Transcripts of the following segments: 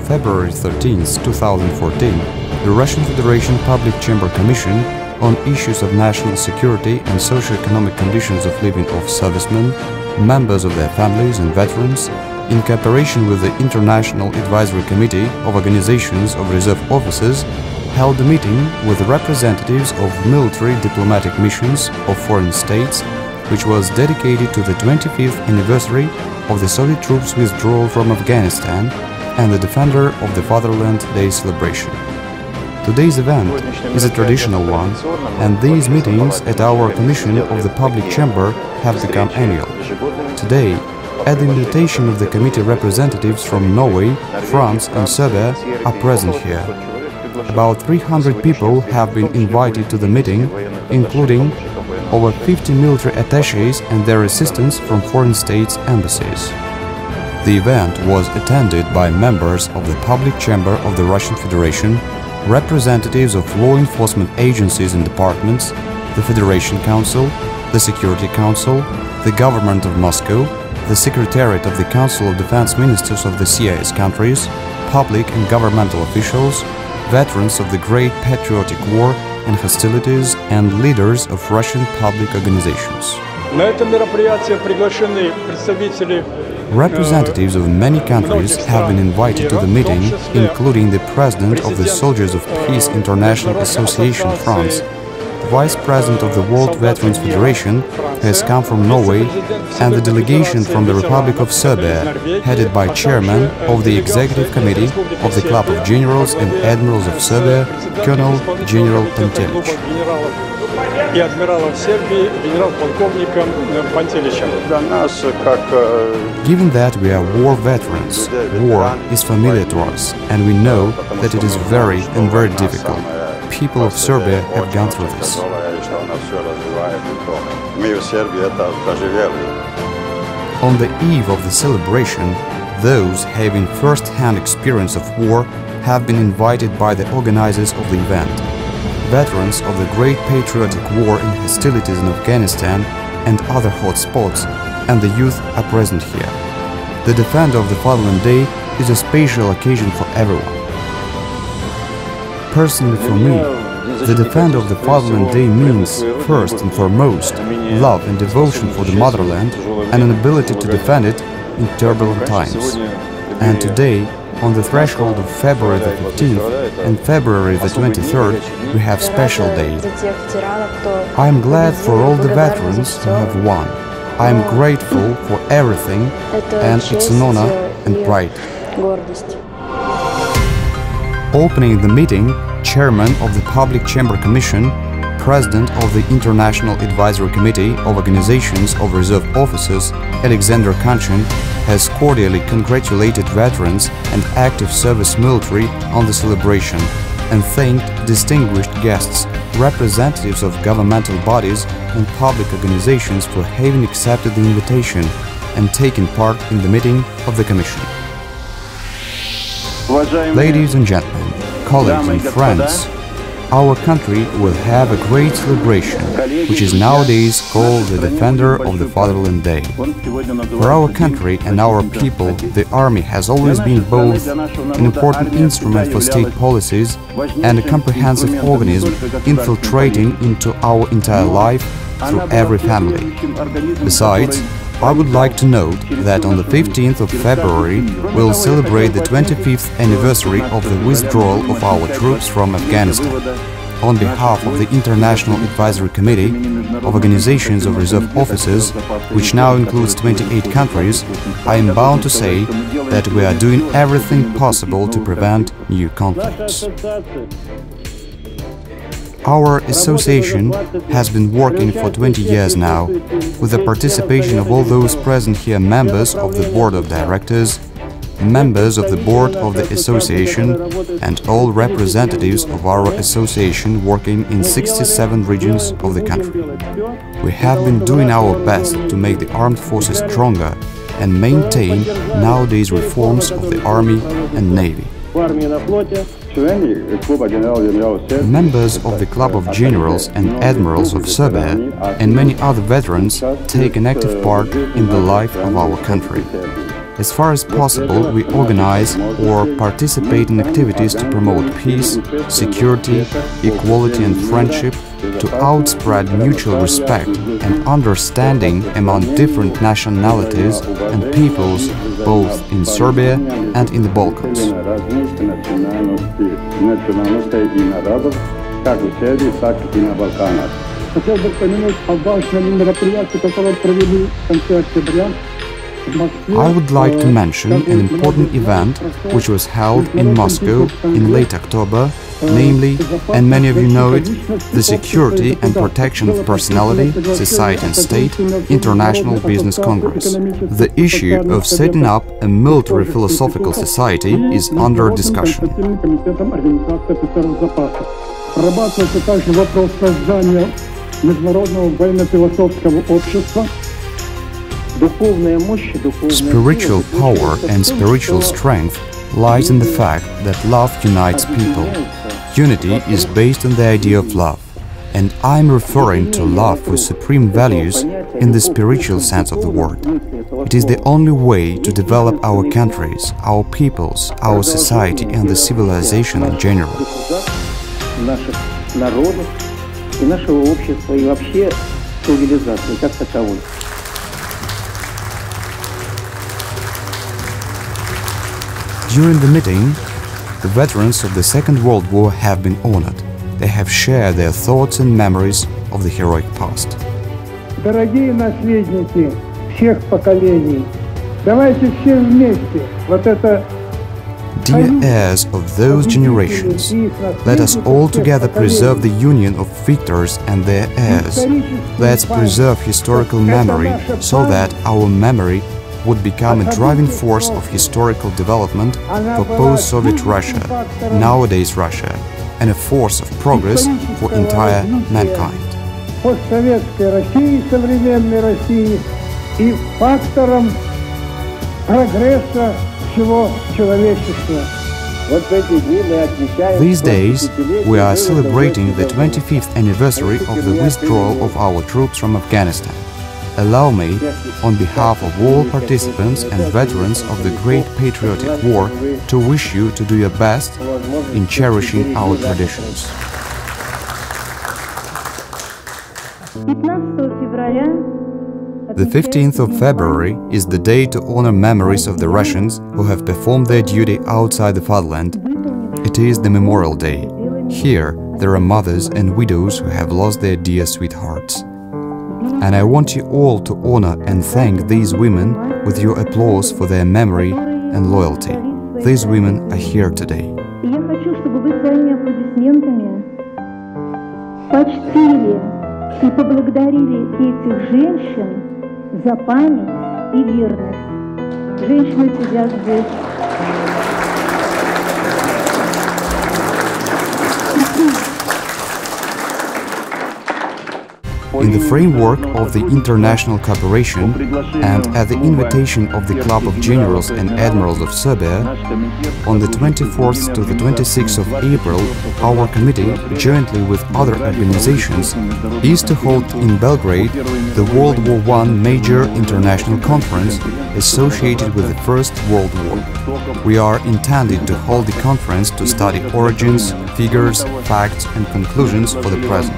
February 13, 2014, the Russian Federation Public Chamber Commission on issues of national security and socio-economic conditions of living of servicemen, members of their families and veterans, in cooperation with the International Advisory Committee of Organizations of Reserve Officers, held a meeting with representatives of military diplomatic missions of foreign states, which was dedicated to the 25th anniversary of the Soviet troops' withdrawal from Afghanistan and the Defender of the Fatherland Day celebration. Today's event is a traditional one, and these meetings at our Commission of the Public Chamber have become annual. Today, at the invitation of the committee, representatives from Norway, France and Serbia are present here. About 300 people have been invited to the meeting, including over 50 military attaches and their assistants from foreign states' embassies. The event was attended by members of the Public Chamber of the Russian Federation, representatives of law enforcement agencies and departments, the Federation Council, the Security Council, the Government of Moscow, the Secretariat of the Council of Defense Ministers of the CIS countries, public and governmental officials, veterans of the Great Patriotic War and hostilities, and leaders of Russian public organizations. Representatives of many countries have been invited to the meeting, including the President of the Soldiers of Peace International Association France, the Vice President of the World Veterans Federation has come from Norway, and the delegation from the Republic of Serbia, headed by Chairman of the Executive Committee of the Club of Generals and Admirals of Serbia, Colonel General Pantelic. Given that we are war veterans, war is familiar to us, and we know that it is very difficult. People of Serbia have gone through this. On the eve of the celebration, those having first-hand experience of war have been invited by the organizers of the event. Veterans of the Great Patriotic War and hostilities in Afghanistan and other hot spots, and the youth are present here. The Defender of the Fatherland Day is a special occasion for everyone. Personally for me, the Defender of the Fatherland Day means, first and foremost, love and devotion for the motherland and an ability to defend it in turbulent times. And today, on the threshold of February the 15th and February the 23rd, we have special day. I am glad for all the veterans who have won. I am grateful for everything, and it's an honor and pride. Opening the meeting, Chairman of the Public Chamber Commission, President of the International Advisory Committee of Organizations of Reserve Officers, Alexander Kanchin, has cordially congratulated veterans and active service military on the celebration and thanked distinguished guests, representatives of governmental bodies and public organizations for having accepted the invitation and taken part in the meeting of the Commission. Ladies and gentlemen, colleagues and friends, our country will have a great celebration, which is nowadays called the Defender of the Fatherland Day. For our country and our people, the army has always been both an important instrument for state policies and a comprehensive organism infiltrating into our entire life through every family. Besides, I would like to note that on the 15th of February we'll celebrate the 25th anniversary of the withdrawal of our troops from Afghanistan. On behalf of the International Advisory Committee of Organizations of Reserve Officers, which now includes 28 countries, I am bound to say that we are doing everything possible to prevent new conflicts. Our association has been working for 20 years now, with the participation of all those present here, members of the Board of Directors, members of the Board of the Association, and all representatives of our association working in 67 regions of the country. We have been doing our best to make the armed forces stronger and maintain nowadays reforms of the Army and Navy. Members of the Club of Generals and Admirals of Serbia and many other veterans take an active part in the life of our country. As far as possible, we organize or participate in activities to promote peace, security, equality and friendship, to outspread mutual respect and understanding among different nationalities and peoples, both in Serbia and in the Balkans. I would like to mention an important event which was held in Moscow in late October, namely, and many of you know it, the Security and Protection of Personality, Society and State International Business Congress. The issue of setting up a military philosophical society is under discussion. Spiritual power and spiritual strength lies in the fact that love unites people. Unity is based on the idea of love, and I'm referring to love with supreme values in the spiritual sense of the word. It is the only way to develop our countries, our peoples, our society and the civilization in general. During the meeting, the veterans of the Second World War have been honored. They have shared their thoughts and memories of the heroic past. Дорогие наследники всех поколений, давайте все вместе вот это. Dear heirs of those generations, let us all together preserve the union of victors and their heirs. Let's preserve historical memory so that our memory would become a driving force of historical development for post-Soviet Russia, nowadays Russia, and a force of progress for entire mankind. Постсоветской России, современной России и фактором прогресса всего человечества. These days, we are celebrating the 25th anniversary of the withdrawal of our troops from Afghanistan. Allow me, on behalf of all participants and veterans of the Great Patriotic War, to wish you to do your best in cherishing our traditions. The 15th of February is the day to honor memories of the Russians who have performed their duty outside the fatherland. It is the Memorial Day. Here, there are mothers and widows who have lost their dear sweethearts. And I want you all to honor and thank these women with your applause for their memory and loyalty. These women are here today. Я хочу, чтобы вы своими аплодисментами почтили и поблагодарили этих женщин за память и верность. Женщины сидят здесь. In the framework of the international cooperation and at the invitation of the Club of Generals and Admirals of Serbia, on the 24th to the 26th of April, our committee, jointly with other organizations, is to hold in Belgrade the World War I major international conference associated with the First World War. We are intended to hold the conference to study origins, figures, facts and conclusions for the present.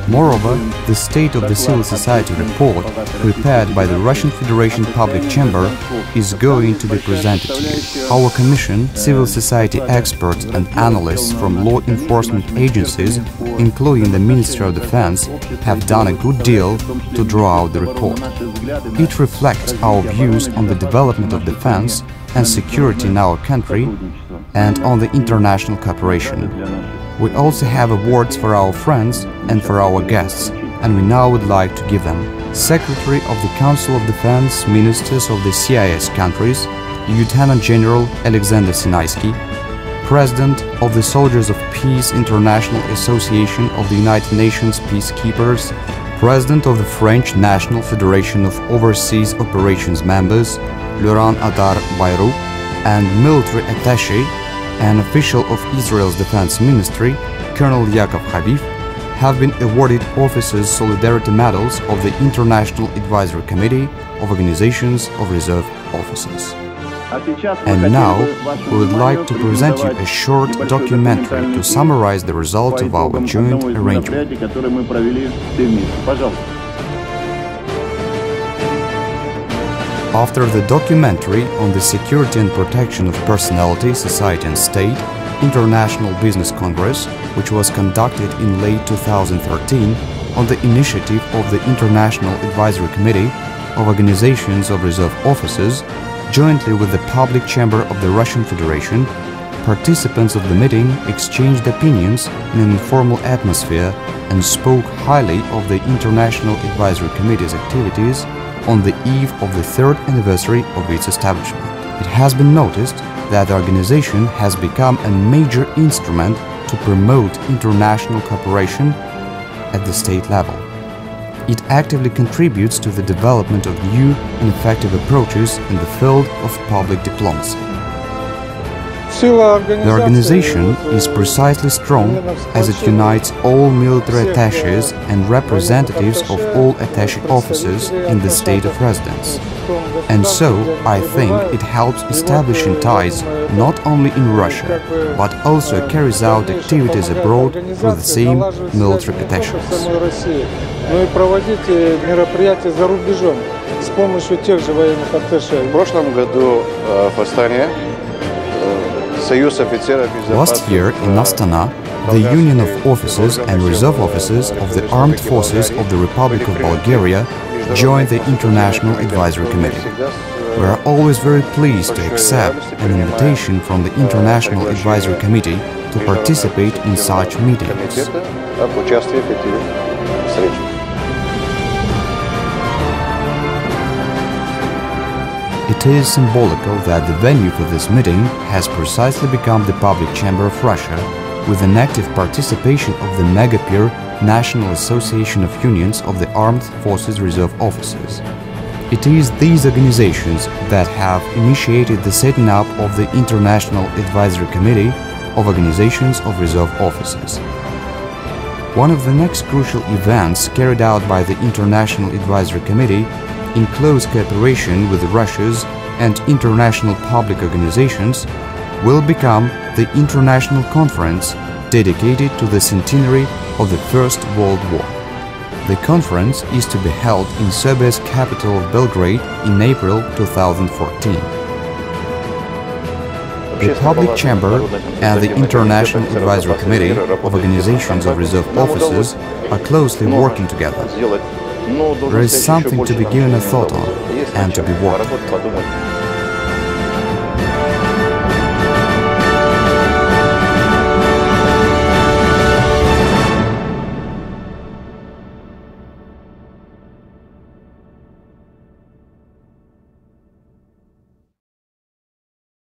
Moreover, the State of the Civil Society report, prepared by the Russian Federation Public Chamber, is going to be presented to you. Our commission, civil society experts and analysts from law enforcement agencies, including the Ministry of Defense, have done a good deal to draw out the report. It reflects our views on the development of defense and security in our country and on the international cooperation. We also have awards for our friends and for our guests, and we now would like to give them. Secretary of the Council of Defense Ministers of the CIS countries, Lieutenant General Alexander Sinaisky, President of the Soldiers of Peace International Association of the United Nations Peacekeepers, President of the French National Federation of Overseas Operations Members, Laurent Adar Bayrou, and Military Attaché and official of Israel's Defense Ministry, Colonel Yaakov Haviv, have been awarded Officers' Solidarity Medals of the International Advisory Committee of Organizations of Reserve Officers. And now, we would like to present you a short documentary to summarize the results of our joint arrangement. After the documentary on the security and protection of personality, society and state, International Business Congress, which was conducted in late 2013 on the initiative of the International Advisory Committee of Organizations of Reserve Officers, jointly with the Public Chamber of the Russian Federation, participants of the meeting exchanged opinions in an informal atmosphere and spoke highly of the International Advisory Committee's activities on the eve of the third anniversary of its establishment. It has been noticed that the organization has become a major instrument to promote international cooperation at the state level. It actively contributes to the development of new and effective approaches in the field of public diplomacy. The organization is precisely strong as it unites all military attaches and representatives of all attaché officers in the state of residence. And so, I think it helps establishing ties not only in Russia, but also carries out activities abroad through the same military attaches. Last year in Astana, the Union of Officers and Reserve Officers of the Armed Forces of the Republic of Bulgaria joined the International Advisory Committee. We are always very pleased to accept an invitation from the International Advisory Committee to participate in such meetings. It is symbolical that the venue for this meeting has precisely become the Public Chamber of Russia, with an active participation of the mega-peer National Association of Unions of the Armed Forces Reserve Officers. It is these organizations that have initiated the setting up of the International Advisory Committee of Organizations of Reserve Officers. One of the next crucial events carried out by the International Advisory Committee in close cooperation with Russia's and international public organizations will become the International Conference dedicated to the centenary of the First World War. The conference is to be held in Serbia's capital of Belgrade in April 2014. The Public Chamber and the International Advisory Committee of Organizations of Reserve Officers are closely working together. There is something to be given a thought on and to be worked on.